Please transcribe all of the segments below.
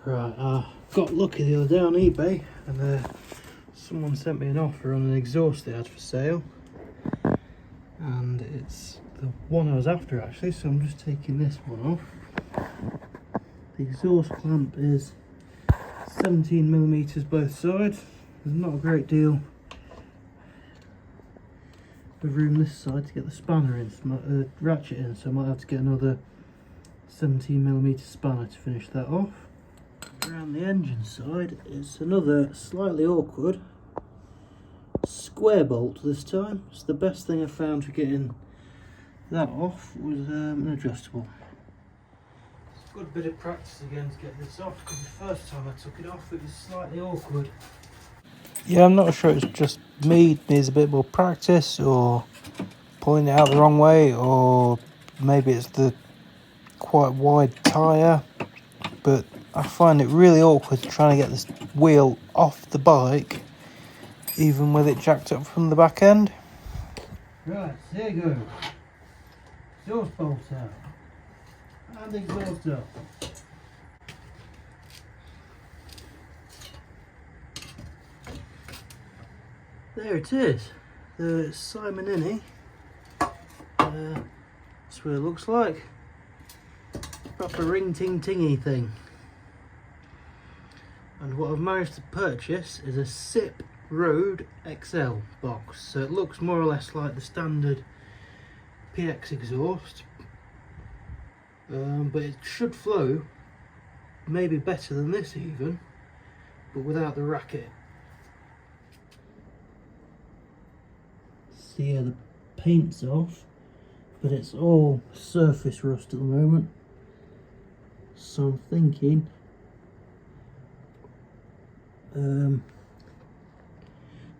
Right, I got lucky the other day on eBay and someone sent me an offer on an exhaust they had for sale, and it's the one I was after actually, so I'm just taking this one off. The exhaust clamp is 17mm both sides. There's not a great deal of room this side to get the spanner in, ratchet in, so I might have to get another 17mm spanner to finish that off. Around the engine side, it's another slightly awkward square bolt this time. It's the best thing I found for getting that off was an adjustable. It's a good bit of practice again to get this off, because the first time I took it off it was slightly awkward. Yeah, I'm not sure it's just me, it needs a bit more practice, or pulling it out the wrong way, or maybe it's the quite wide tyre, but I find it really awkward trying to get this wheel off the bike, even with it jacked up from the back end. Right, there you go. Exhaust bolt out. And exhaust up. There it is. The Simon Innie. That's what it looks like. Proper ring ting tingy thing. And what I've managed to purchase is a SIP Road XL box, so it looks more or less like the standard PX exhaust, but it should flow maybe better than this even, but without the racket. See, yeah, the paint's off, but it's all surface rust at the moment, so I'm thinking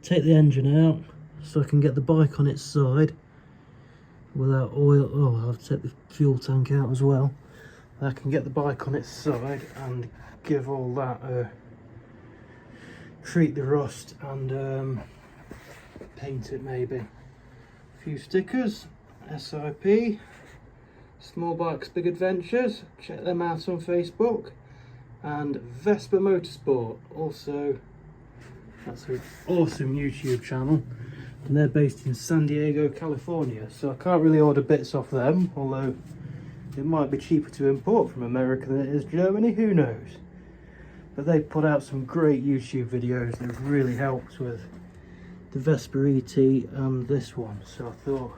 take the engine out so I can get the bike on its side without oil. Oh, I'll have to take the fuel tank out as well. I can get the bike on its side and give all that treat the rust and paint it maybe. A few stickers, SIP, Small Bikes Big Adventures, check them out on Facebook. And Vespa Motorsport, also, that's an awesome YouTube channel, and they're based in San Diego, California, so I can't really order bits off them, although it might be cheaper to import from America than it is Germany, who knows. But they put out some great YouTube videos that have really helped with the Vespa ET and this one, so I thought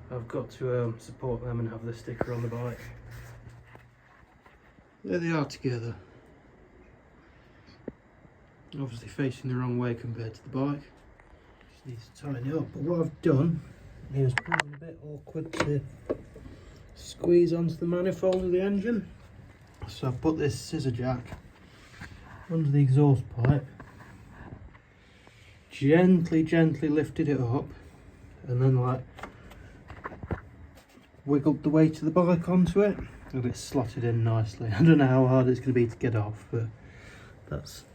I've got to support them and have the sticker on the bike. There they are together. Obviously facing the wrong way compared to the bike. Just needs to tighten it up. But what I've done is proving a bit awkward to squeeze onto the manifold of the engine. So I've put this scissor jack under the exhaust pipe, gently lifted it up, and then like wiggled the weight of the bike onto it. And it's slotted in nicely. I don't know how hard it's going to be to get off, but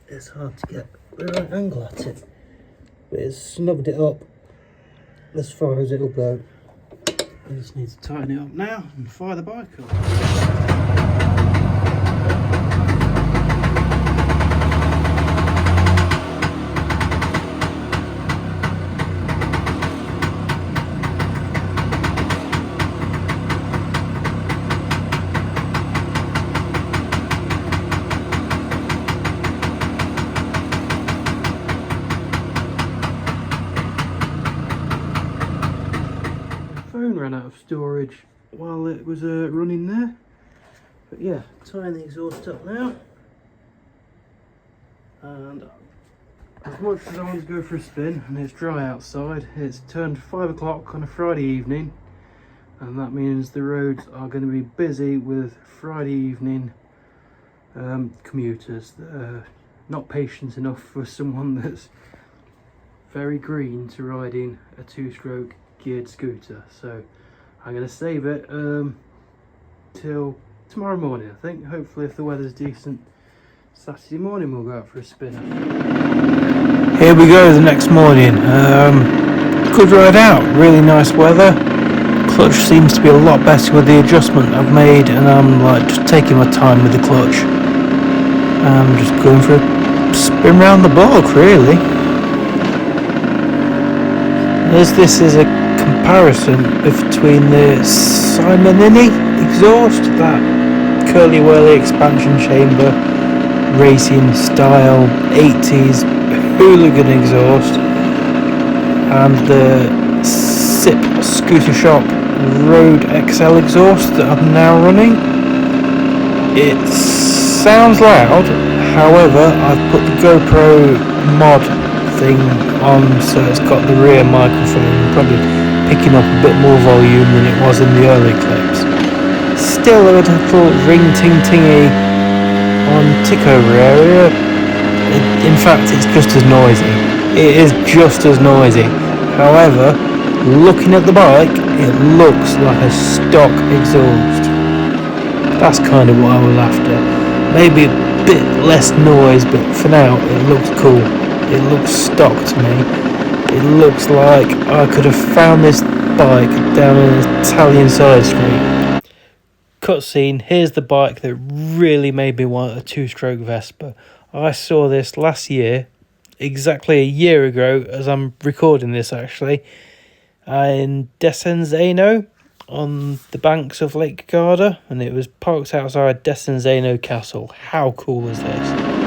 it's hard to get the right angle at it. But it's snugged it up as far as it'll go. I just need to tighten it up now and fire the bike up. Ran out of storage while it was running there, but yeah, tying the exhaust up now, and as much as I want to go for a spin and it's dry outside, it's turned 5 o'clock on a Friday evening, and that means the roads are going to be busy with Friday evening commuters that are not patient enough for someone that's very green to riding a 2-stroke geared scooter. So I'm going to save it till tomorrow morning, I think. Hopefully, if the weather's decent, Saturday morning we'll go out for a spin. Here we go the next morning. Good ride out, really nice weather. Clutch seems to be a lot better with the adjustment I've made, and I'm like just taking my time with the clutch. I'm just going for a spin round the block, really. As this is a comparison between the Simonini exhaust, that curly whirly expansion chamber racing style 80s hooligan exhaust, and the SIP Scootershop Road XL exhaust that I'm now running. It sounds loud, however I've put the GoPro mod thing on, so it's got the rear microphone, probably picking up a bit more volume than it was in the early clips. Still a little ring ting tingy on tick over area. In fact, it's just as noisy. It is just as noisy. However, looking at the bike, it looks like a stock exhaust. That's kind of what I was after. Maybe a bit less noise, but for now, it looks cool. It looks stock to me. It looks like I could have found this bike down an Italian side street. Cutscene, here's the bike that really made me want a two-stroke Vespa. I saw this last year, exactly a year ago, as I'm recording this actually, in Desenzano on the banks of Lake Garda, and it was parked outside Desenzano Castle. How cool is this?